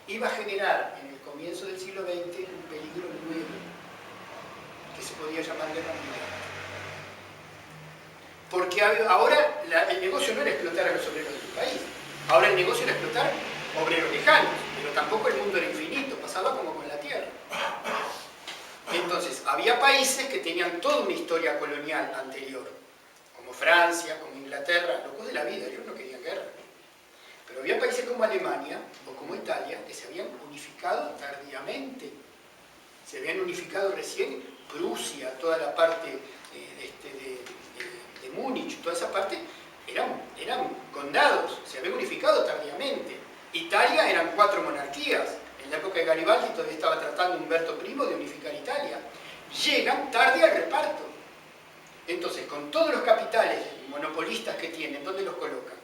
iba a generar en el comienzo del siglo XX un peligro nuevo, que se podía llamar guerra mundial. Porque ahora el negocio no era explotar a los obreros del país, ahora el negocio era explotar obreros lejanos, pero tampoco el mundo era infinito, pasaba como con la tierra. Entonces, había países que tenían toda una historia colonial anterior, como Francia, como Inglaterra, locos de la vida, ellos no querían guerra. Pero había países como Alemania o como Italia que se habían unificado tardíamente. Se habían unificado recién Prusia, toda la parte de Múnich, toda esa parte eran condados, se habían unificado tardíamente. Italia eran 4 monarquías. En la época de Garibaldi todavía estaba tratando Umberto I de unificar Italia. Llegan tarde al reparto. Entonces, con todos los capitales monopolistas que tienen, ¿dónde los colocan?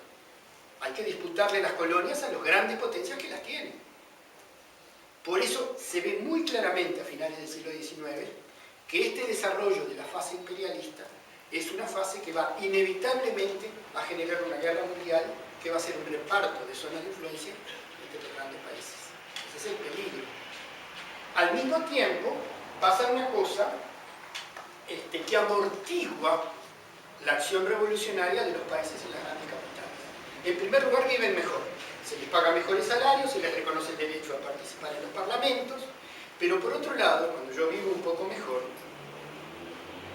Hay que disputarle las colonias a las grandes potencias que las tienen. Por eso se ve muy claramente a finales del siglo XIX que este desarrollo de la fase imperialista es una fase que va inevitablemente a generar una guerra mundial que va a ser un reparto de zonas de influencia entre los grandes países. Ese es el peligro. Al mismo tiempo, pasa una cosa que amortigua la acción revolucionaria de los países en las grandes capitales. En primer lugar, viven mejor. Se les paga mejores salarios, se les reconoce el derecho a participar en los parlamentos, pero por otro lado, cuando yo vivo un poco mejor,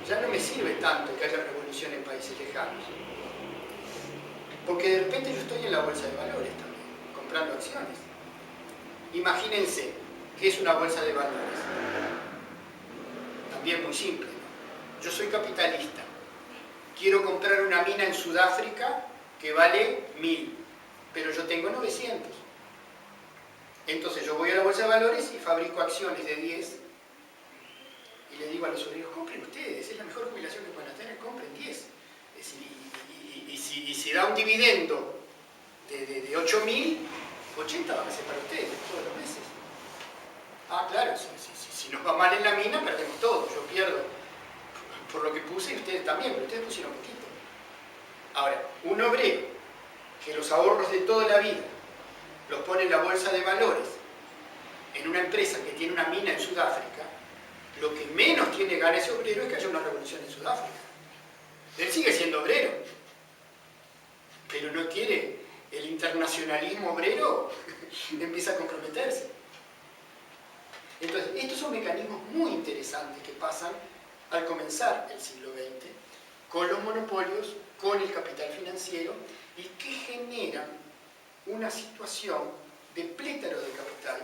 ya no me sirve tanto que haya revolución en países lejanos. Porque de repente yo estoy en la bolsa de valores también, comprando acciones. Imagínense, ¿qué es una bolsa de valores? También muy simple, ¿no? Yo soy capitalista. Quiero comprar una mina en Sudáfrica que vale 1000, pero yo tengo 900. Entonces yo voy a la bolsa de valores y fabrico acciones de 10 y le digo a los obreros, compren ustedes, es la mejor jubilación que pueden tener, compren 10. Y si da un dividendo de 8.000, 80 van a ser para ustedes todos los meses. Ah, claro, si nos va mal en la mina, perdemos todo. Yo pierdo por lo que puse y ustedes también, pero ustedes pusieron poquito. Ahora, un obrero que los ahorros de toda la vida los pone en la bolsa de valores en una empresa que tiene una mina en Sudáfrica, lo que menos tiene gana ese obrero es que haya una revolución en Sudáfrica. Él sigue siendo obrero, pero no quiere el internacionalismo obrero, empieza a comprometerse. Entonces, estos son mecanismos muy interesantes que pasan al comenzar el siglo XX, con los monopolios, con el capital financiero, y que generan una situación de plétaro de capital.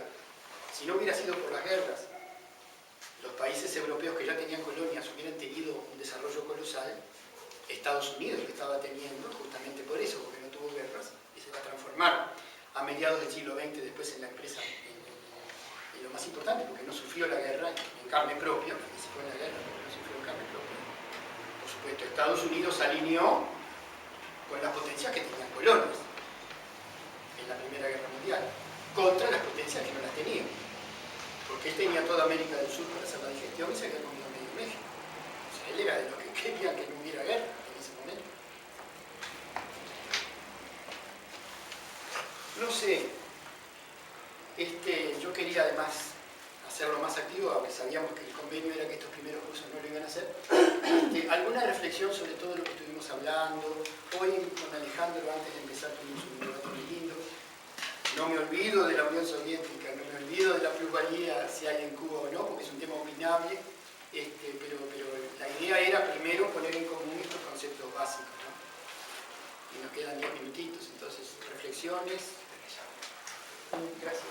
Si no hubiera sido por las guerras, los países europeos que ya tenían colonias hubieran tenido un desarrollo colosal. Estados Unidos lo estaba teniendo justamente por eso, porque no tuvo guerras, y se va a transformar a mediados del siglo XX después en la empresa, en lo más importante, porque no sufrió la guerra en carne propia, participó en la guerra, pero no sufrió en carne propia. Por supuesto, Estados Unidos se alineó con las potencias que tenían colonias en la Primera Guerra Mundial, contra las potencias que no las tenían. Porque él tenía toda América del Sur para hacer la digestión y se había comido medio México. O sea, él era de los que querían que no hubiera guerra en ese momento. No sé, yo quería además hacerlo más activo, aunque sabíamos que el convenio era que estos primeros cursos no lo iban a hacer. Alguna reflexión sobre todo lo que estuvimos hablando. Hoy con Alejandro, antes de empezar, tuvimos un debate muy lindo. No me olvido de la Unión Soviética, no me olvido de la plusvalía, si hay en Cuba o no, porque es un tema opinable, pero la idea era primero poner en común estos conceptos básicos, ¿no? Y nos quedan 10 minutitos, entonces, reflexiones. Gracias.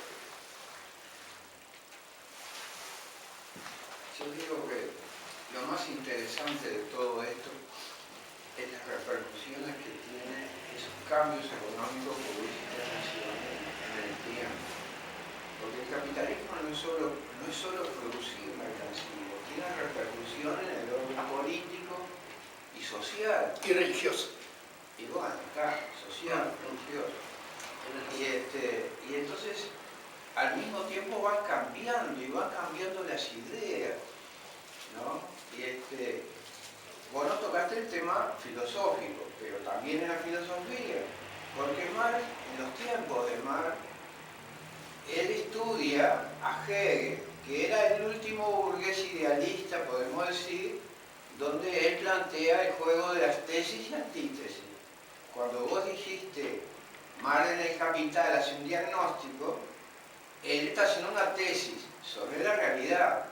Yo digo que lo más interesante de todo esto es las repercusiones que tienen esos cambios económicos políticos nacionales en el tiempo. Porque el capitalismo no es solo producir mercancías, tiene repercusión en el orden político y social. Y religioso. Y bueno, claro, social, religioso. Y entonces, al mismo tiempo van cambiando y van cambiando las ideas, ¿no? Vos no tocaste el tema filosófico, pero también en la filosofía, porque Marx, en los tiempos de Marx, él estudia a Hegel, que era el último burgués idealista, podemos decir, donde él plantea el juego de las tesis y antítesis. Cuando vos dijiste, Marx en el Capital hace un diagnóstico, él está haciendo una tesis sobre la realidad,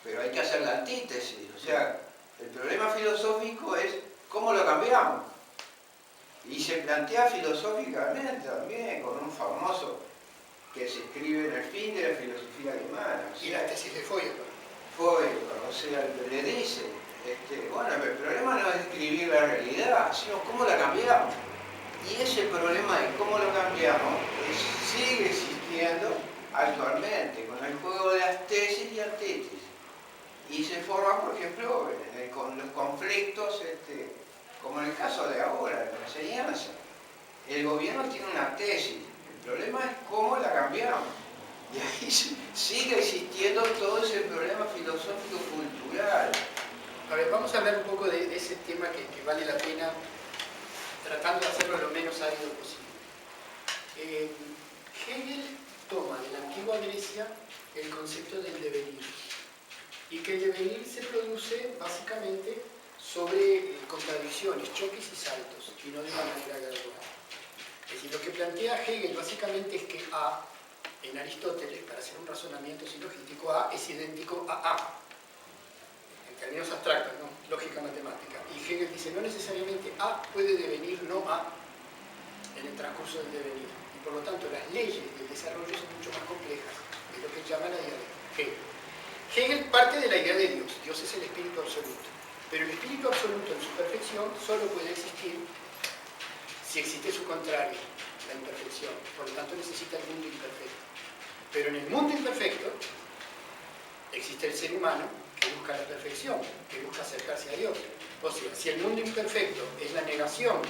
pero hay que hacer la antítesis. O sea, el problema filosófico es cómo lo cambiamos. Y se plantea filosóficamente también, con un famoso que se escribe en el fin de la filosofía alemana. O sea, y la tesis de Feuerbach. o sea, le dice, bueno, el problema no es describir la realidad, sino cómo la cambiamos. Y ese problema de cómo lo cambiamos sigue existiendo actualmente, con el juego de las tesis y antítesis. Y se forma, por ejemplo, con los conflictos, como en el caso de ahora, de la enseñanza. El gobierno tiene una tesis, el problema es cómo la cambiamos. Y ahí sigue existiendo todo ese problema filosófico-cultural. A ver, vamos a hablar un poco de ese tema que vale la pena, tratando de hacerlo lo menos árido posible. Hegel toma de la antigua Grecia el concepto del devenir, y que el devenir se produce básicamente sobre contradicciones, choques y saltos, y no de una manera gradual. Es decir, lo que plantea Hegel básicamente es que A, en Aristóteles, para hacer un razonamiento silogístico, A es idéntico a A, en términos abstractos, ¿no? Lógica matemática. Y Hegel dice, no necesariamente A puede devenir no A en el transcurso del devenir. Y por lo tanto, las leyes del desarrollo son mucho más complejas, es lo que llama la dialéctica. Hegel parte de la idea de Dios. Dios es el espíritu absoluto. Pero el espíritu absoluto en su perfección solo puede existir si existe su contrario, la imperfección. Por lo tanto, necesita el mundo imperfecto. Pero en el mundo imperfecto existe el ser humano que busca la perfección, que busca acercarse a Dios. O sea, si el mundo imperfecto es la negación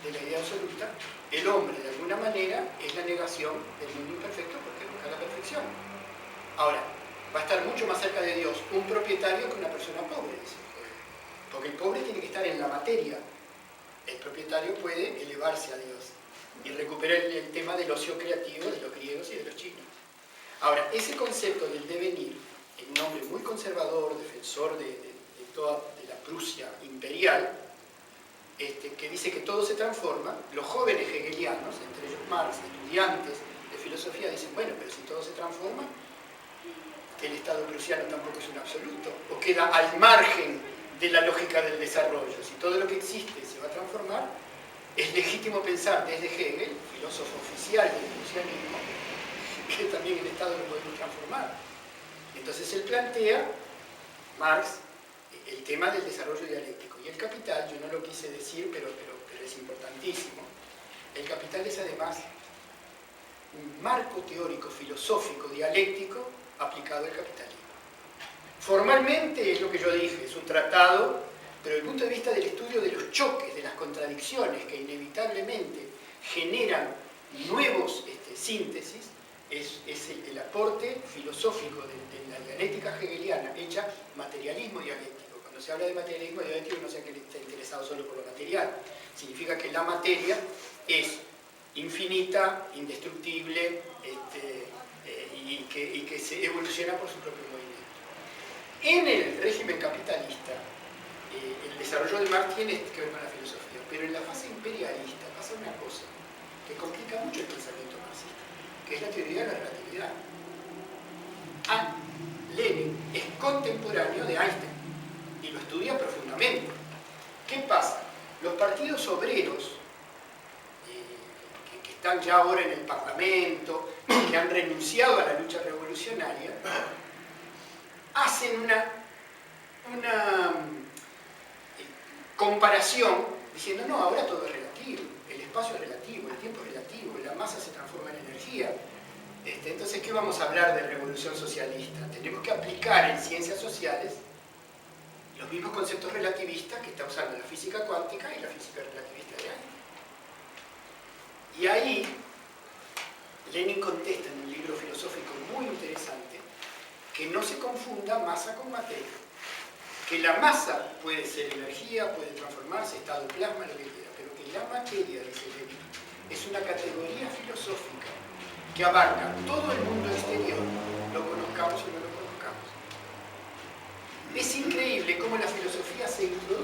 de la idea absoluta, el hombre de alguna manera es la negación del mundo imperfecto porque busca la perfección. Ahora, va a estar mucho más cerca de Dios un propietario que una persona pobre, dice Hegel. Porque el pobre tiene que estar en la materia. El propietario puede elevarse a Dios y recuperar el tema del ocio creativo de los griegos y de los chinos. Ahora, ese concepto del devenir, en un hombre muy conservador, defensor de toda la Prusia imperial, que dice que todo se transforma, los jóvenes hegelianos, entre ellos Marx, estudiantes de filosofía, dicen, bueno, pero si todo se transforma, el Estado prusiano tampoco es un absoluto, o queda al margen de la lógica del desarrollo. Si todo lo que existe se va a transformar, es legítimo pensar desde Hegel, filósofo oficial del prusianismo, que también el Estado lo podemos transformar. Entonces él plantea, Marx, el tema del desarrollo dialéctico. Y el Capital, yo no lo quise decir, pero es importantísimo, el Capital es además un marco teórico, filosófico, dialéctico, aplicado al capitalismo. Formalmente es lo que yo dije, es un tratado, pero desde el punto de vista del estudio de los choques, de las contradicciones que inevitablemente generan nuevos síntesis, es el aporte filosófico de la dialéctica hegeliana, hecha materialismo dialéctico. Cuando se habla de materialismo dialéctico no sea que esté interesado solo por lo material, significa que la materia es infinita, indestructible, y que se evoluciona por su propio movimiento. En el régimen capitalista, el desarrollo de Marx tiene que ver con la filosofía, pero en la fase imperialista pasa una cosa que complica mucho el pensamiento marxista, que es la teoría de la relatividad. Lenin es contemporáneo de Einstein y lo estudia profundamente. ¿Qué pasa? Los partidos obreros que están ya ahora en el Parlamento, que han renunciado a la lucha revolucionaria, hacen una comparación diciendo, no, ahora todo es relativo, el espacio es relativo, el tiempo es relativo, la masa se transforma en energía. Entonces, ¿qué vamos a hablar de revolución socialista? Tenemos que aplicar en ciencias sociales los mismos conceptos relativistas que está usando la física cuántica y la física relativista de Einstein. Y ahí, Lenin contesta en un libro filosófico muy interesante que no se confunda masa con materia. Que la masa puede ser energía, puede transformarse, estado de plasma, lo que quiera, pero que la materia, dice Lenin, es una categoría filosófica que abarca todo el mundo exterior, lo conozcamos o no lo conozcamos. Es increíble cómo la filosofía se introduce